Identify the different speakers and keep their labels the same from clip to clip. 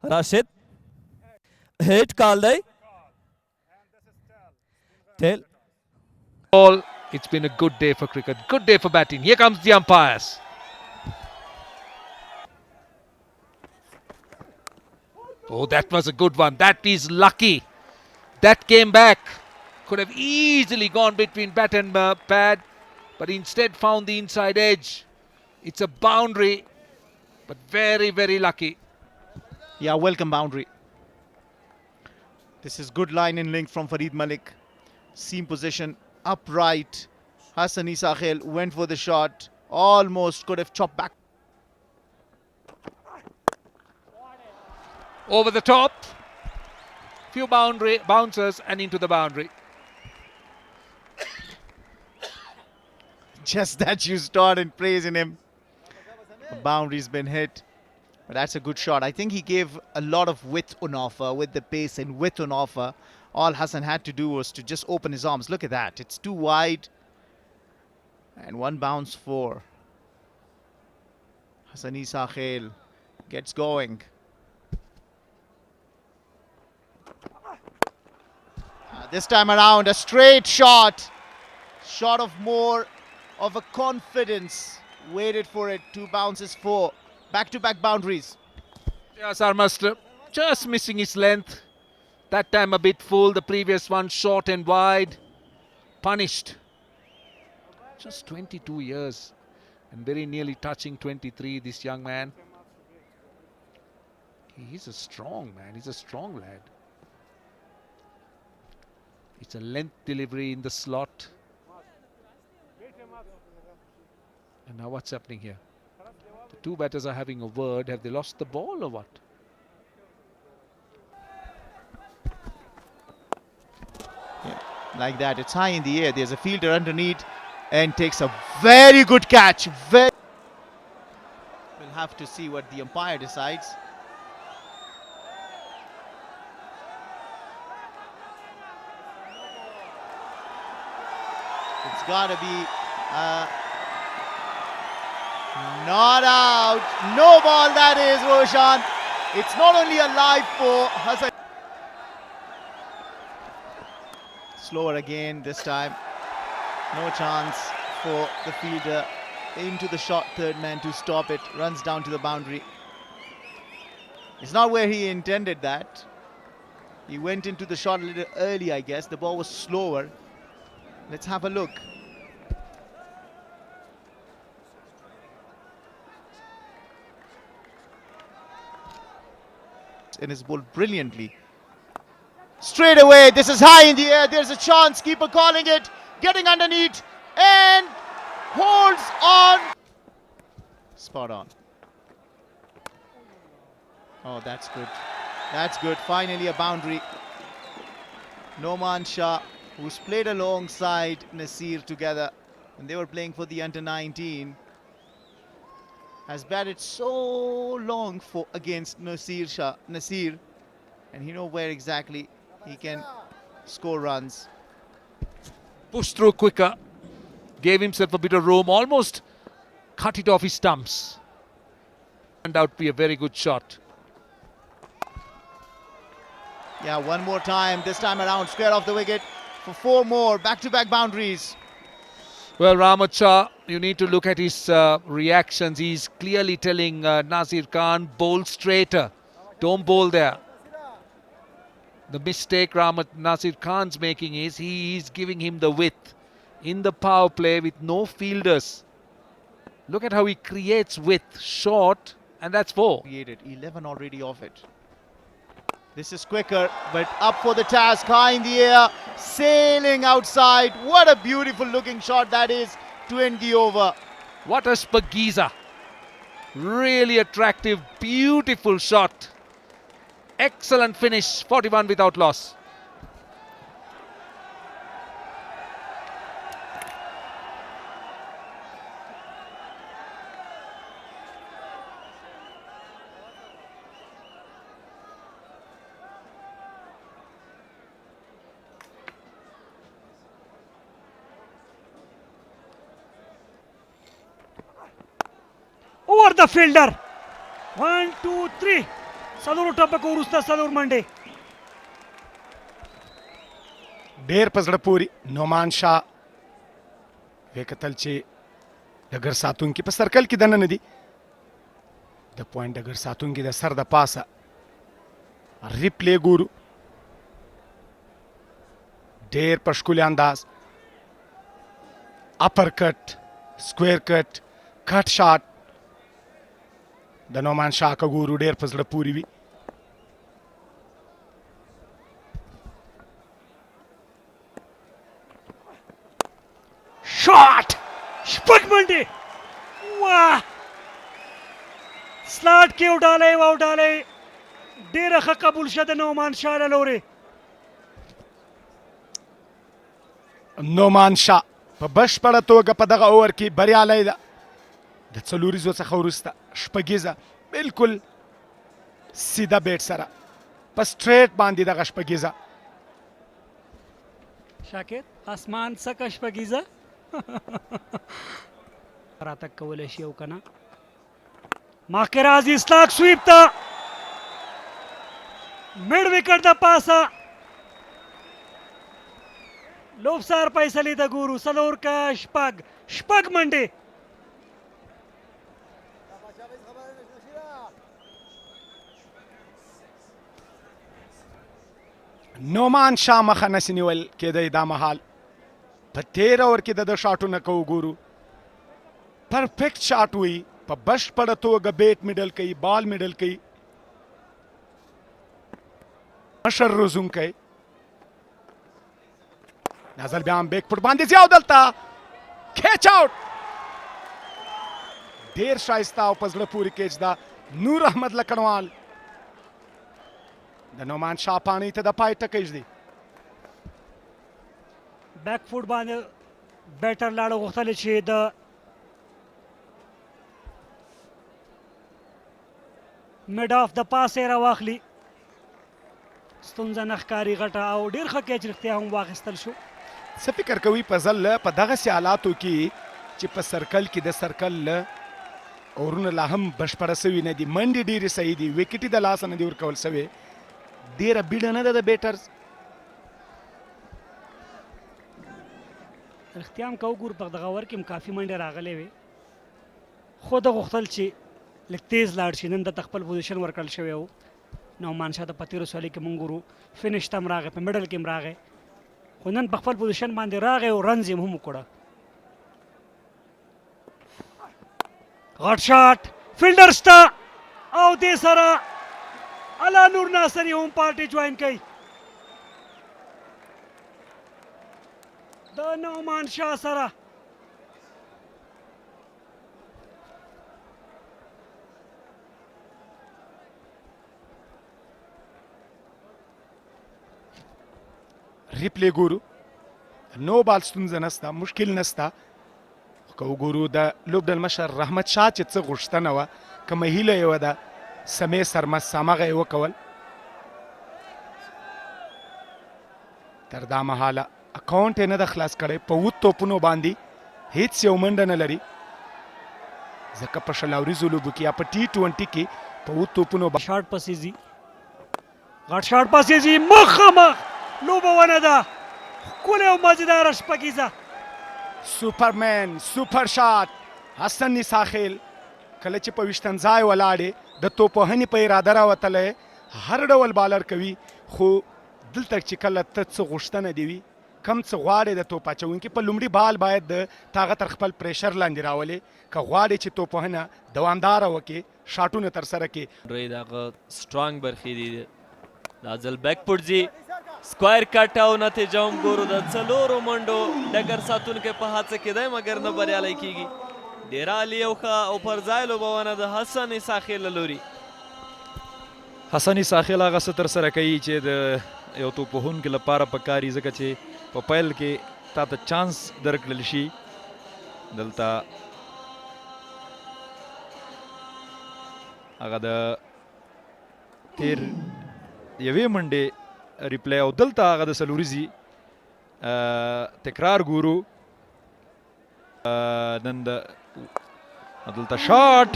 Speaker 1: Rashid. Hit Kalday. Tail.
Speaker 2: All, it's been a good day for cricket, good day for batting. Here comes the umpires. Oh, that was a good one. That is lucky. That came back. Could have easily gone between bat and pad, but instead found the inside edge. It's a boundary, but very, very lucky.
Speaker 3: Yeah, welcome boundary. This is good line in length from Farid Malik. Seam position, upright. Hassan Isa Khail went for the shot. Almost could have chopped back.
Speaker 2: Over the top. Few boundary bouncers and into the boundary.
Speaker 3: Just that you start and praising him. The boundary's been hit. But that's a good shot. I think he gave a lot of width on offer with the pace and width on offer. All Hassan had to do was to just open his arms. Look at that. It's too wide. And one bounce for Hassan Isa Khail. Gets going. This time around, a straight shot. Shot of more of a confidence. Waited for it. Two bounces for back-to-back boundaries.
Speaker 2: Yes, Master just missing his length. That time a bit full. The previous one short and wide. Punished. Just 22 years and very nearly touching 23, this young man. He's a strong man. He's a strong lad. It's a length delivery in the slot. And now what's happening here? The two batters are having a word. Have they lost the ball or what?
Speaker 3: Yeah, like that. It's high in the air. There's a fielder underneath and takes a very good catch. We'll have to see what the umpire decides. It's got to be not out. No ball, that is, Roshan. It's not only a live for Hassan. Slower again this time. No chance for the fielder. Into the shot, third man to stop it. Runs down to the boundary. It's not where he intended that. He went into the shot a little early, I guess. The ball was slower. Let's have a look. And is bowled brilliantly. Straight away, this is high in the air. There's a chance. Keeper calling it. Getting underneath and holds on. Spot on. Oh, that's good. That's good. Finally a boundary. Noman Shah, who's played alongside Nasir together, and they were playing for the under-19, has batted so long for against Nasir, and he knows where exactly he can score runs.
Speaker 2: Pushed through quicker. Gave himself a bit of room. Almost cut it off his stumps. Turned out to be a very good shot.
Speaker 3: Yeah, one more time. This time around, square off the wicket for four more back-to-back boundaries.
Speaker 2: Well, Rahmat Shah, you need to look at his reactions. He's clearly telling Nasir Khan, bowl straighter. Don't bowl there. The mistake Nasir Khan's making is he is giving him the width in the power play with no fielders. Look at how he creates width, short, and that's four.
Speaker 3: Created 11 already off it. This is quicker, but up for the task, high in the air, sailing outside. What a beautiful looking shot that is to end the over.
Speaker 2: What a Spagiza. Really attractive, beautiful shot. Excellent finish, 41 without loss.
Speaker 4: Over the fielder. 1, 2, 3. څلورو ټپکو وروسته 4 منډې.
Speaker 5: ډېر په زړه پورې نعمان شاه ویې کتل چې ډګر ساتونکي په سرکل کې دننه دي. د پوینټ ډګر ساتونکي د سر د پاسه ریپلی ګورو. ډېر په ښکلي انداز اپر کټ، سکویر کټ، کټ شاټ د نعمان شاه که ګورو ډېر په زړه پورې وي.
Speaker 4: شاټ 6 منډې. واه سلاټ کې وډالې ډېره ښه قبول شه د نعمان شاه له لورې.
Speaker 5: نعمان شاه په بشپړه توګه په دغه اوور کې بریالی ده. د څلوریزو څخه وروسته شپږیزه بلکل سیده بیټ سره په سټریټ باندې دغه شپږیزه.
Speaker 4: شاکر اسمان څکه شپږیزه راتګ کولی شي او که نه. مخکې راځي سلاک سویپ ته مډ وکټ د پاسه. لوبسار فیصلې ته ګورو. 4 کا شپږ منډې.
Speaker 5: نعمان شاه مخه نسي نیول کېدی دا مهال. په 13 اوور کې د شاټونه که وګورو پرفیکټ شاټ وي. په بشپړه توګه بیټ میډل کوي، بال میډل کوي. مشر روزونکی دا ځل بیا هم بیک فوټ باندې ځي او دلته کیچ آوټ. ډېر ښایسته او په زړه پورې کیچ ده. نور احمد لکړوال د نعمان شاه پاڼۍ ته د پای ټکی ږدي.
Speaker 4: بیک فوټ باندې بیټر لاړه غوښتلې چې د مډ آف د پاس یې راواخلي. ستونزه نه ښکاري غټه او ډېر ښه کیچ رښتیا هم واخیستل شو.
Speaker 5: څه فکر کوي په ځل په دغسې حالاتو کې چې په سرکل کې د سرکل اورونه لا هم بشپړه سوي نه دي، منډې ډېرې صحیح دي، وکټې د لاسه نه دي ورکول سوې، ډېره بیړه نه ده د بیټرز.
Speaker 4: رښتیا هم که وګورو په دغه اوور کې هم کافي منډې راغلې وې، خو ده غوښتل چې لږ تیز لاړ شي. نن دته خپل پوزیشن ورکړل شوی و. نعمان شاه ته په تېرو سیالیو کې مونږ ګورو فینش ته هم راغی، په میډل کې هم راغی، خو نن په خپل پوزیشن باندې راغی او رنز یې هم وکړه. غټ شاټ فیلډر شته او دې سره الله نور ناصر یې هم پارټي جوین کوي. د نعمان شاه سره
Speaker 5: ریپلی ګورو، نو بال ستونزه نسته، مشکل نسته. که وګورو د لوبډل مشر رحمت شاه چې څه غوښتنه وه، کومه هیله یې وه د سمې سرمست همغه یې وکول. تر دا مهاله اکاونټ یې نه ده خلاص کړی، په 7 توپونو باندې هیڅ یو منډه نه لري، ځکه په شلاوریزو لوبو کې یا په T20 کې په 7 توپونو
Speaker 4: شاټ پسې ځي، غټ شاټ پسې ځي، مخامخ لوبه ونه ده، ښکلې او مزېداره شپږیزه.
Speaker 5: سوپرمن سوپر شاټ حسن نساخیل کله چې په ویشتنځای ولاړې د توپوهنې په اراده راوتلی، هر ډول بالر کوي، خو دلته چې کله ته څه غوښتنه دې وي، کم څه غواړې د توپ اچوونکي په لومړي بال باید د هغه تر خپل پریشر لاندې راولې، که غواړې چې توپوهنه دوامداره وکړي، شاټونه ترسره کړي.
Speaker 1: دغه سټرانګ برخې دي، دا ځل بیک فوټ ځي، سکوایر کټ او نتیجه هم ګورو د 4 منډو ډګر ساتونکی په هڅه کې دی مګر نه بریالی کیږي. ډېره عالي او ښه او پر ځای لوبونه د حسن ساخیل له لوري.
Speaker 6: حسن ساخیل هغه څه ترسره کوي چې د یو توپوهونکي لپاره پکاري، ځکه چې په پیل کې تا ته چانس درکړل شي. دلته هغه د تیر یوې منډې ریپلی او دلته هغه د څلوریزي تکرار ګورو. نن دلته شاټ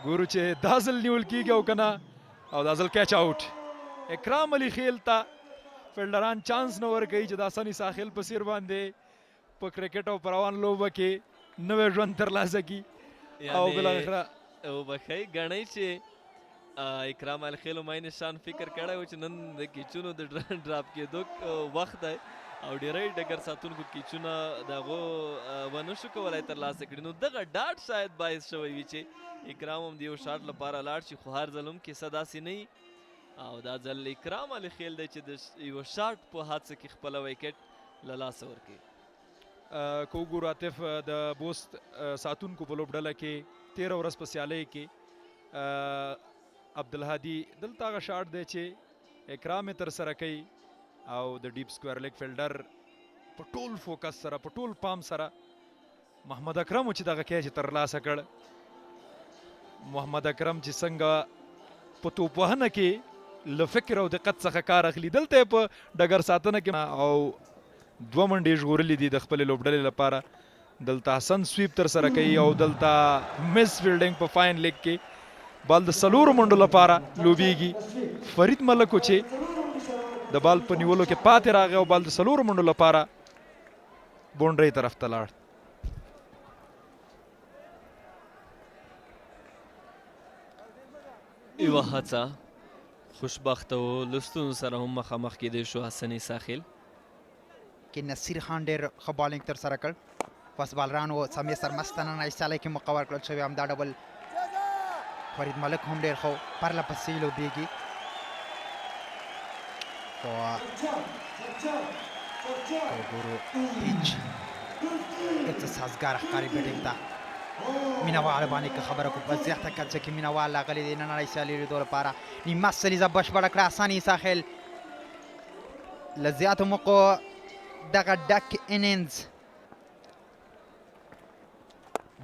Speaker 6: ګورو چې دا ځل نیول کیږي او که نه، او دا ځل کیچ آوټ. اکرام علي خیل ته فیلډران چانس نه ورکوي چې د حسن عیسی خیل په څیر باندې په کرکټ او په روان لوبه کې نوی ژوند ترلاسه کړي او بالاخره
Speaker 1: وبښئ ګڼئ چې اکرام الخیل ما نشان فکر کړی و چې نن د کیچونو د ډراپ کېدو وخت دی او ډېری ډګر ساتونکو کیچونه د هغو ونه شو کولی ترلاسه کړي. نو دغه ډاټ شاید باعث شوی وي چې اکرام هم د یو شاټ لپاره لاړ شي، خو هر ځل هم کیسه داسې نه وي او دا ځل اکرام الخیل دی چې د یو شاټ په حادثه کې خپله ویکټ له لاسه ورکوي.
Speaker 6: که وګورو عاطف د بوست ساتونکو په لوبډله کې 13 ورځ په سیالۍ کې عبدالهادي دلته هغه شاټ دی چې اکرام یې ترسره کوي او د ډیپ سکویر لیګ فیلډر په ټول فوکس سره په ټول پام سره محمد اکرم چې دغه کیچ ترلاسه کړ. محمد اکرم چې څنګه په توپوهنه کې له فکر او دقت څخه کار اخلي، دلته په ډګر ساتنه کې او 2 منډې ژغورلې دي د خپلې لوبډلې لپاره. دلته حسن سویپ ترسره کوي او دلته مس فیلډینګ په فاین لیګ کې بال د 4 منډو لپاره لوبیږي. فرید ملکو چې د بال په نیولو کې پاتې راغی او بال د 4 منډو لپاره بونډرۍ طرف ته لاړ.
Speaker 1: یوه هڅه خوشبخته و له ستونزو سره هم مخامخ کېدی شو حسن عیسی خیل
Speaker 7: کې نصیر خان ډېر ښه بالینګ ترسره کړ. پس بالرانو سمې سرمستنه ایستلی کې موقع ورکړل شوې، همدا ډول فرید ملک هم ډېر ښه پرله پسې لوبېږي. خو وګورو پیچ هېڅ سازګاره ښکاري بیټینګ ته. مینهوال باندې که خبره کو په زیاته کچه کې مینهوال راغلی دی نننۍ سیالۍ لیدو لپاره. نیمه سلیزه بشپړه کړه حسن عیسی خیل له زیاتو موقعو دغه ډک انینز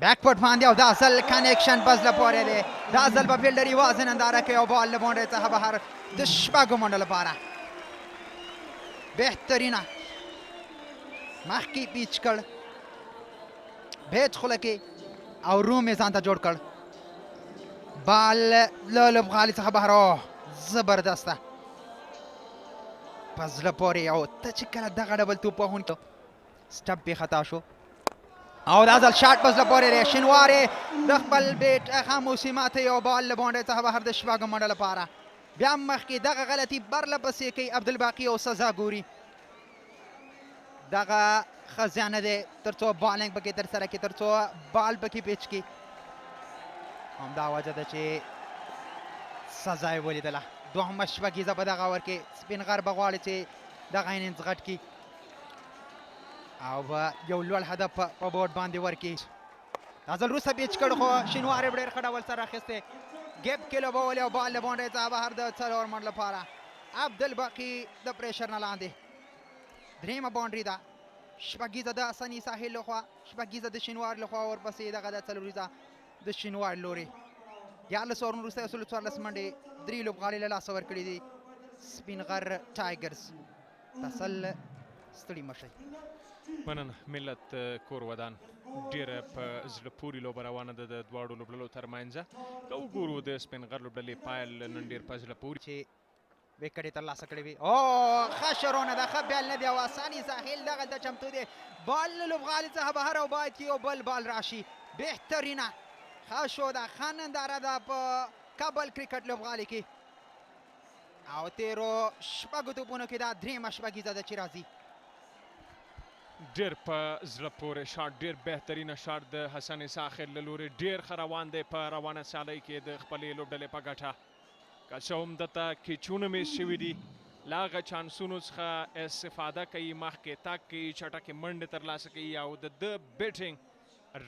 Speaker 7: بیک پټ باندې او دا ځل کنیکشن بس له پورې دی. دا ځل به فیلډر یوازې ننداره کوي او بال له بونډۍ څخه بهر د شپږو منډو لپاره بهترینه مخکې پیچ کړ، بیچ خوله کې او روم یې ځان ته جوړ کړ. بال له لوبغالي څخه بهر زبردسته په زړه پورې او ته چې کله دغه ډبل توپ وهونکی سټپ یې خطا شو او دا ځل شاټ په زړه پورې دی. شینوارې د خپل بیټ خاموشي ماته یو بال له بونډۍ څخه بهر د شپږو منډو لپاره. بیا هم مخکې دغه غلطي برله پسې کوي عبدالباقي او سزا ګوري. دغه ښه زیان نه دی تر څو بالینګ پکې ترسره کړي، تر څو بال پکې پیچ کړي. همدا وجه ده چې سزا یې ولیدله. دوهمه شپږیزه په دغه اور کې سپین غر به غواړي چې دغه انینز غټ کړي او به یو لوړ هدف په بورډ باندې ورکړي. دا ځل وروسته پیچ کړ خو شینوارې ډېر ښه ډول سره اخیستی، ګیپ کې لوبولی او بال له بونډۍ څخه بهر د 4 منډ لپاره. عبدالباقي د پریشر نه لاندې درېیمه باونډري ده. شپږیزه د حسن عیسی خیل لخوا، شپږیزه د شینوار لخوا، ورپسې دغه د څلوریزه د شینوار لورې. 14 اورونو وروسته 14 منډې 3 لوبغاړي له لاسه ورکړي دي سپین غر ټایګرز. تسل ستړي مه شئ.
Speaker 8: مننه ملت کور ودان. ډېره په زړه پورې لوبه روانه ده د دواړو لوبډلو ترمنځه. که وګورو د سپین غر لوبډلې پایل نن ډېر په زړه پورې
Speaker 7: چې وکټ یې ترلاسه کړې وي. او ښه شرونه ده، ښه بیل نه دی او حسن عیسی خیل دغلته چمتو دی. بال له لوبغالي څخه بهر او باید چې یو بل بال راشي. بهترینه ښه شو ده، ښه ننداره ده په کابل کرکټ لوبغالي کې او تیرو شپږو توپونو کې دا درېیمه شپږیزه ده چې راځي.
Speaker 8: ډېر په زړه پورې شاټ، ډېر بهترینه شاټ د حسن عیسی خیل له لورې. ډېر ښه روان دی په روانه سیالۍ کې د خپلې لوبډلې په ګټه. که څه هم دته کیچونه میس شوي دي، له هغه چانسونو څخه استفاده کوي، مخکې تګ کوي، چټکې منډې ترلاسه کوي او د ده بیټینګ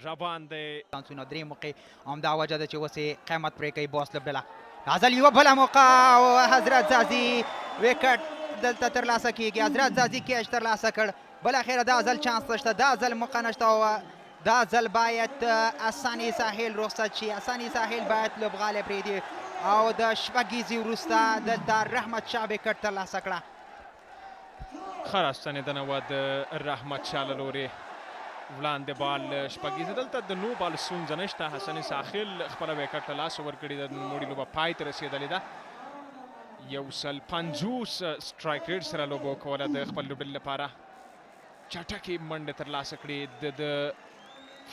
Speaker 8: روان دی.
Speaker 7: چانسونه درې موقع همدا وجه ده چې اوس یې قیمت پرې کوي بوس لوبډله. دا ځل یوه بله موقع او حضرت زازي وکټ دلته ترلاسه کېږي. حضرت زازي کیچ ترلاسه کړ. بالاخره دا ځل چانس نشته، دا ځل موقع نشته او دا ځل باید حسن عیسی خیل رخصت شي. حسن عیسی خیل باید لوبغالی پرېږدي او د شپږیزې وروسته دلته رحمت شاه وکټ ترلاسه کړه.
Speaker 8: ښه راستنېدنه وه د رحمت شاه له لورې. وړاندې بال شپږیزه، دلته د نو بال ستونزه نشته. حسن عیسی خیل خپله وکټ له لاسه ورکړې ده. نوموړې لوبه پای ته رسېدلې ده یو سل 50 سټرایک ریټ سره لوبه کوله د خپل لوبډلې لپاره چټکې منډې ترلاسه کړې د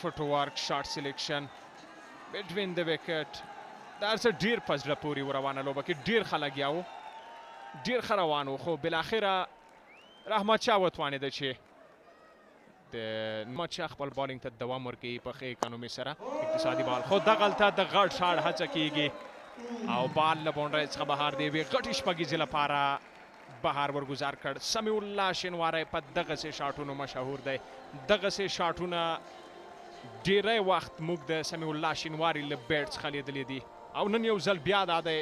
Speaker 8: فوټ ورک شاټ سلیکشن بټوین د وکټ دا څه ډیر په زړه پورې روانه لوبه کې ډیر ښه لګیا وو ډیر ښه روان وو خو بالاخره رحمت شاه وتوانېده چې د رحمت شاه خپل بالینګ ته دوام ورکوي په ښه اکانومي سره اقتصادي بال خو دغلته د غټ شاټ هڅه کیږي او بال له باونډرۍ څخه بهر دی یوې غټې شپږیزې لپاره بهر ورګزار کړ سمیع الله شینواری په دغسې شاټونو مشهور دی دغسې شاټونه ډیری وخت موږ د سمیع الله شینواري له بیټ څخه لیدلی دي او نن یو ځل بیا دا دی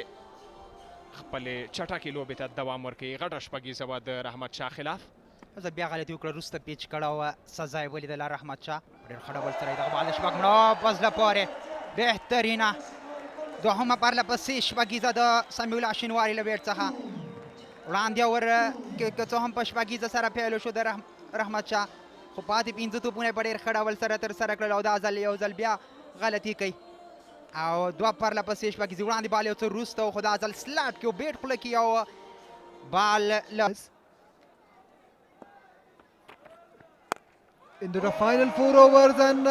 Speaker 8: خپلې چټکې لوبې ته دوام ورکوي غټه شپږیزه وه د رحمت شاه خلاف
Speaker 7: زه بیا غلطي وکړه وروسته پیچ کړه وه سزا یې ولیدله رحمت شاه ډېر ښه ډول سره یې دغه بال د شپږ مړه په زړه پورې بهترینه دوهمه پرله پسې شپږیزه د سمیع الله شینواري له بیټ څخه وړاندې ور که څه هم په شپږیزه سره پیل شو د رحمت شاه خو پاتې پنځه توپونه یې په ډېر ښه ډول سره ترسره کړل او دا ځل یو ځل بیا غلطي کوي او دوه پرله پسې شپږیزې وړاندې بال یو څه وروسته و خو دا ځل سلاټ کې و بیټ خوله کې یو بال
Speaker 9: Into the final 4 overs and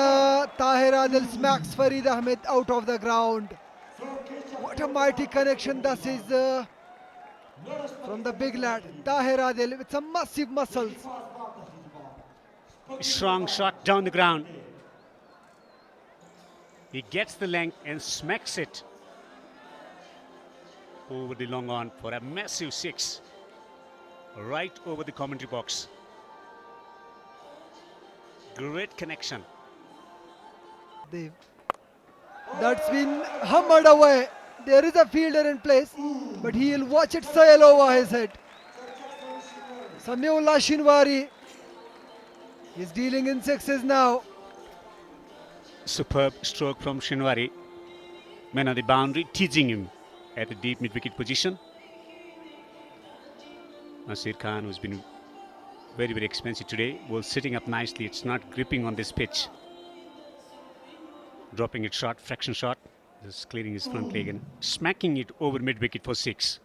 Speaker 9: Tahir Adil smacks Farid Ahmed out of the ground. What a mighty connection this is from the big lad Tahir Adil with some massive muscles.
Speaker 10: Strong shot down the ground. He gets the length and smacks it over the long on for a massive 6 right over the commentary box. Great connection.
Speaker 9: That's been hammered away. There is a fielder in place, but he'll watch it sail over his head. Samiع Allah Shinwari is dealing in sixes now.
Speaker 10: Superb stroke from Shinwari. Man on the boundary, teasing him at the deep mid-wicket position. Nasir Khan, who's been very, very expensive today, was sitting up nicely. It's not gripping on this pitch. Dropping it short, fraction shot. Just clearing his front leg and smacking it over mid-wicket for 6.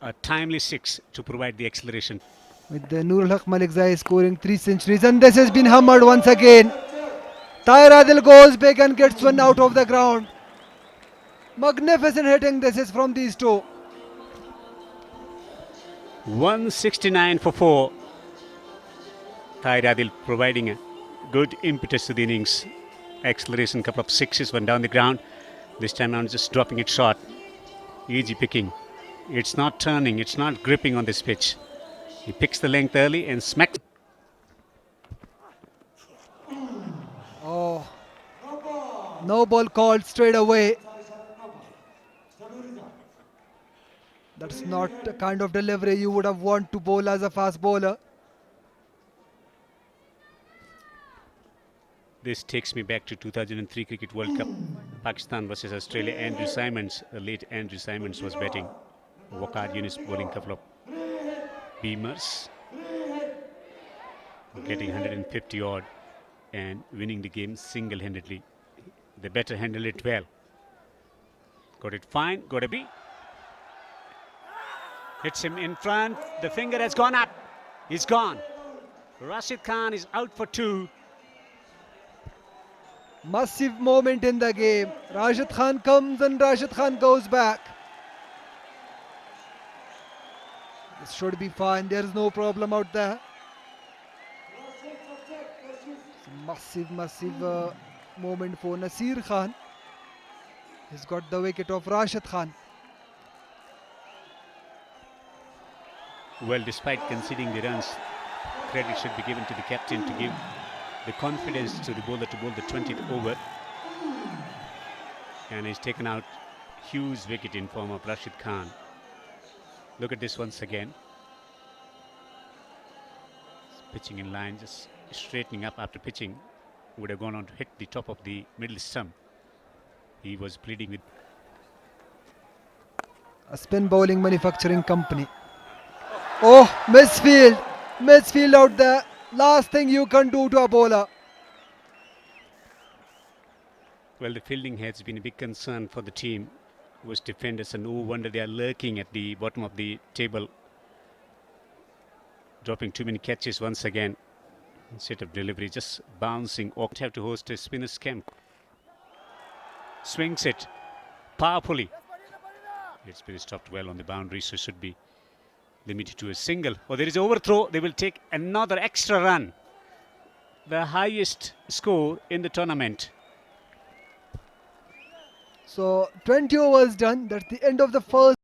Speaker 10: A timely 6 to provide the acceleration.
Speaker 9: With the Nurul Haq Malikzai scoring 3 centuries, and this has been hammered once again. Tahir Adil goes big and gets one out of the ground. Magnificent hitting this is from these two.
Speaker 10: 169 for 4. Tahir Adil providing a good impetus to the innings. Acceleration, couple of sixes, one down the ground. This time around just dropping it short. Easy picking. It's not turning, it's not gripping on this pitch. He picks the length early and smacks.
Speaker 9: Oh, no ball called straight away. That's not the kind of delivery you would have want to bowl as a fast bowler.
Speaker 10: This takes me back to 2003 Cricket World Cup. Pakistan versus Australia. Andrew Simons, the late Andrew Simons was batting. Waqar Younis bowling couple of beamers. Getting 150 odd and winning the game single-handedly. The batter handled it well. Got it fine, got a beat. Hits him in front. The finger has gone up. He's gone. Rashid Khan is out for 2.
Speaker 9: Massive moment in the game. Rashid Khan comes and Rashid Khan goes back. This should be fine. There's no problem out there. Massive moment for Nasir Khan. He's got the wicket of Rashid Khan.
Speaker 10: Well, despite conceding the runs, credit should be given to the captain to give the confidence to the bowler to bowl the 20th over. And he's taken out huge wicket in form of Rashid Khan. Look at this once again. Pitching in line, just straightening up after pitching. Would have gone on to hit the top of the middle stump. He was pleading with
Speaker 9: A spin bowling manufacturing company. Oh, misfield out there. Last thing you can do to a bowler.
Speaker 10: Well, the fielding has been a big concern for the team. was defenders, and no wonder they are lurking at the bottom of the table, dropping too many catches once again. Instead of delivery, just bouncing. Opt have to host a spinner's camp. Swings it powerfully. It's been stopped well on the boundary, so should be limited to a single. Or there is overthrow. They will take another extra run. The highest score in the tournament.
Speaker 9: So 20 overs done. That's the end of the first.